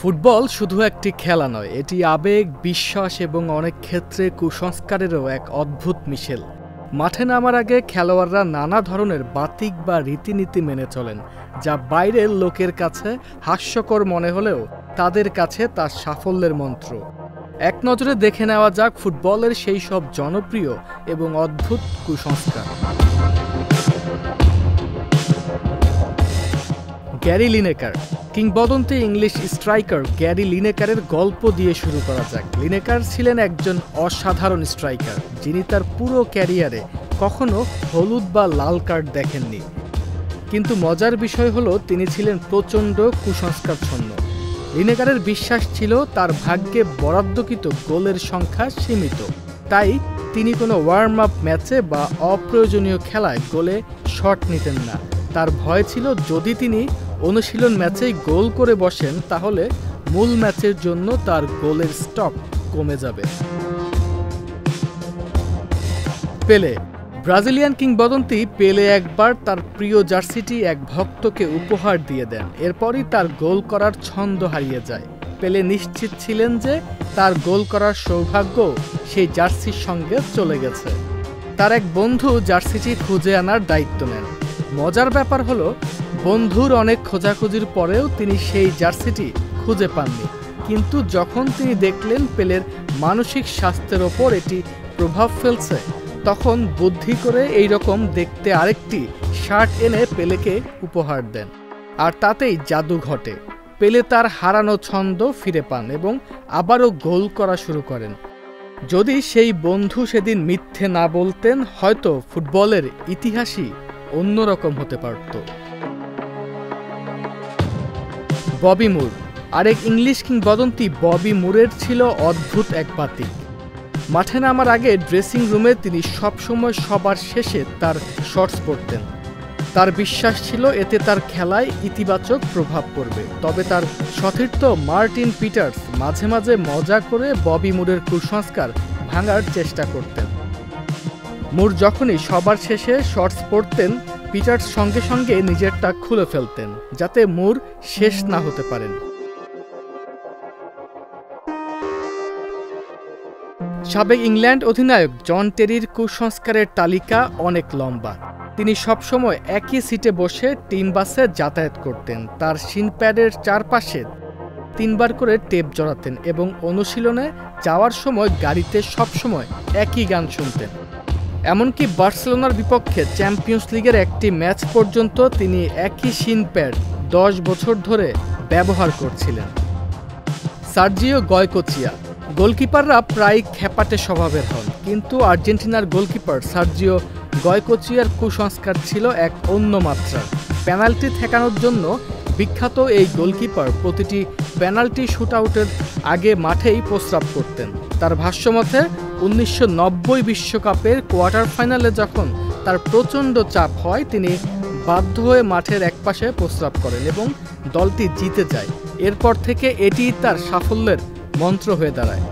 Football শুধু একটি খেলা নয়, এটি আবেগ, বিশ্বাস এবং অনেক ক্ষেত্রে কুসংস্কারেরও এক অদ্ভুত মিশেল। মাঠে নামার আগে খেলোয়াড়রা নানা ধরনের বাতিক বা রীতিনীতি মেনে চলেন, যা বাইরের লোকের কাছে হাস্যকর মনে হলেও তাদের কাছে তা সাফল্যের মন্ত্র। এক নজরে দেখে নেওয়া যাক ফুটবলের সেই সব জনপ্রিয় এবং অদ্ভুত কুসংস্কার। গ্যারি লিনেকার, কিংবদন্তি ইংলিশ স্ট্রাইকার গ্যারি লিনেকারের গল্প দিয়ে শুরু করা যাক। লিনেকার ছিলেন একজন অসাধারণ স্ট্রাইকার, যিনি তার পুরো ক্যারিয়ারে কখনো হলুদ বা লাল কার্ড দেখেননি। কিন্তু মজার বিষয় হলো, তিনি ছিলেন প্রচণ্ড কুসংস্কারচ্ছন্ন। লিনেকারের বিশ্বাস ছিল তার ভাগ্যে বরাদ্দকৃত গোলের সংখ্যা সীমিত, তাই তিনি কোনো ওয়ার্ম আপ ম্যাচে বা অপ্রয়োজনীয় খেলায় গোলে শট নিতেন না। তার ভয় ছিল যদি তিনি অনুশীলন ম্যাচেই গোল করে বসেন, তাহলে মূল ম্যাচের জন্য তার গোলের স্টক কমে যাবে। পেলে, ব্রাজিলিয়ান কিংবদন্তি পেলে একবার তার প্রিয় জার্সিটি এক ভক্তকে উপহার দিয়ে দেন। এরপরই তার গোল করার ছন্দ হারিয়ে যায়। পেলে নিশ্চিত ছিলেন যে তার গোল করার সৌভাগ্য সেই জার্সির সঙ্গে চলে গেছে। তার এক বন্ধু জার্সিটি খুঁজে আনার দায়িত্ব নেন। মজার ব্যাপার হলো, বন্ধুর অনেক খোঁজাখুঁজির পরেও তিনি সেই জার্সিটি খুঁজে পাননি। কিন্তু যখন তিনি দেখলেন পেলের মানসিক স্বাস্থ্যের ওপর এটি প্রভাব ফেলছে, তখন বুদ্ধি করে এই রকম দেখতে আরেকটি শার্ট এনে পেলেকে উপহার দেন। আর তাতেই জাদু ঘটে। পেলে তার হারানো ছন্দ ফিরে পান এবং আবারও গোল করা শুরু করেন। যদি সেই বন্ধু সেদিন মিথ্যে না বলতেন, হয়তো ফুটবলের ইতিহাসই অন্যরকম হতে পারত। ববি মুর, আরেক ইংলিশ কিংবদন্তি ববি মুরের ছিল অদ্ভুত এক বাতিক। মাঠে নামার আগে ড্রেসিং রুমে তিনি সবসময় সবার শেষে তার শর্টস পরতেন। তার বিশ্বাস ছিল এতে তার খেলায় ইতিবাচক প্রভাব পড়বে। তবে তার সতীর্থ মার্টিন পিটার্স মাঝে মাঝে মজা করে ববি মুরের কুসংস্কার ভাঙার চেষ্টা করতেন। মুর যখনই সবার শেষে শর্টস পরতেন, পিটার্স সঙ্গে সঙ্গে নিজেরটা খুলে ফেলতেন, যাতে মুর শেষ না হতে পারেন। সাবেক ইংল্যান্ড অধিনায়ক জন টেরির কুসংস্কারের তালিকা অনেক লম্বা। তিনি সবসময় একই সিটে বসে টিম বাসে যাতায়াত করতেন। তার শিন প্যাডের চারপাশে 3 বার করে টেপ জড়াতেন এবং অনুশীলনে যাওয়ার সময় গাড়িতে সবসময় একই গান শুনতেন। এমনকি বার্সেলোনার বিপক্ষে চ্যাম্পিয়ন্স লিগের একটি ম্যাচ পর্যন্ত তিনি একই শিন প্যাড 10 বছর ধরে ব্যবহার করছিলেন। সার্জিও গয়কোচিয়া, গোলকিপাররা প্রায় খ্যাপাটে স্বভাবের হন, কিন্তু আর্জেন্টিনার গোলকিপার সার্জিও গয়কোচিয়ার কুসংস্কার ছিল এক অন্য মাত্রার। পেনাল্টি ঠেকানোর জন্য বিখ্যাত এই গোলকিপার প্রতিটি পেনাল্টি শুটআউটের আগে মাঠেই প্রস্রাব করতেন। তার ভাষ্যমতে 1990 বিশ্বকাপের কোয়ার্টার ফাইনালে যখন তার প্রচণ্ড চাপ হয়, তিনি বাধ্য হয়ে মাঠের একপাশে প্রস্রাব করেন এবং দলটি জিতে যায়। এরপর থেকে এটিই তার সাফল্যের মন্ত্র হয়ে দাঁড়ায়।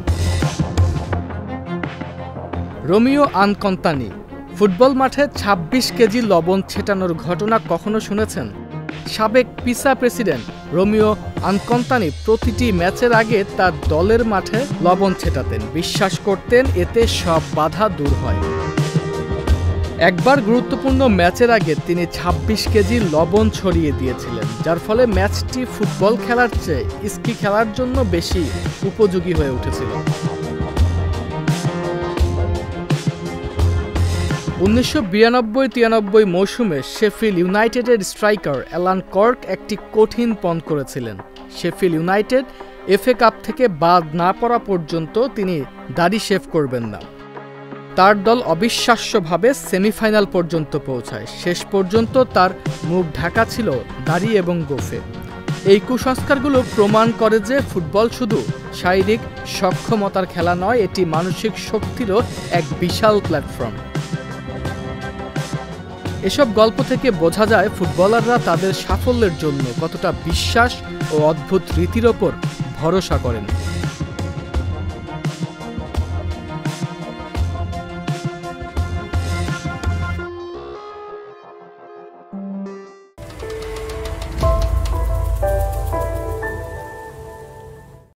রোমিও আনকন্তানি, ফুটবল মাঠে 26 কেজি লবণ ছেটানোর ঘটনা কখনো শুনেছেন? সাবেক পিসা প্রেসিডেন্ট রোমিও আনকন্তানি প্রতিটি ম্যাচের আগে তার দলের মাঠে লবণ ছেটাতেন। বিশ্বাস করতেন এতে সব বাধা দূর হয়। একবার গুরুত্বপূর্ণ ম্যাচের আগে তিনি 26 কেজি লবণ ছড়িয়ে দিয়েছিলেন, যার ফলে ম্যাচটি ফুটবল খেলার চেয়ে স্কি খেলার জন্য বেশি উপযোগী হয়ে উঠেছিল। 1992-93 মৌসুমে শেফিল্ড ইউনাইটেডের স্ট্রাইকার অ্যালান কর্ক একটি কঠিন পণ করেছিলেন। শেফিল্ড ইউনাইটেড এফএ কাপ থেকে বাদ না পড়া পর্যন্ত তিনি দাড়ি শেভ করবেন না। তার দল অবিশ্বাস্যভাবে সেমিফাইনাল পর্যন্ত পৌঁছায়। শেষ পর্যন্ত তার মুখ ঢাকা ছিল দাড়ি এবং গোঁফে। এই কুসংস্কারগুলো প্রমাণ করে যে ফুটবল শুধু শারীরিক সক্ষমতার খেলা নয়, এটি মানসিক শক্তিরও এক বিশাল প্ল্যাটফর্ম। এসব গল্প থেকে বোঝা যায় ফুটবলাররা তাদের সাফল্যের জন্য কতটা বিশ্বাস ও অদ্ভুত রীতির ওপর ভরসা করেন।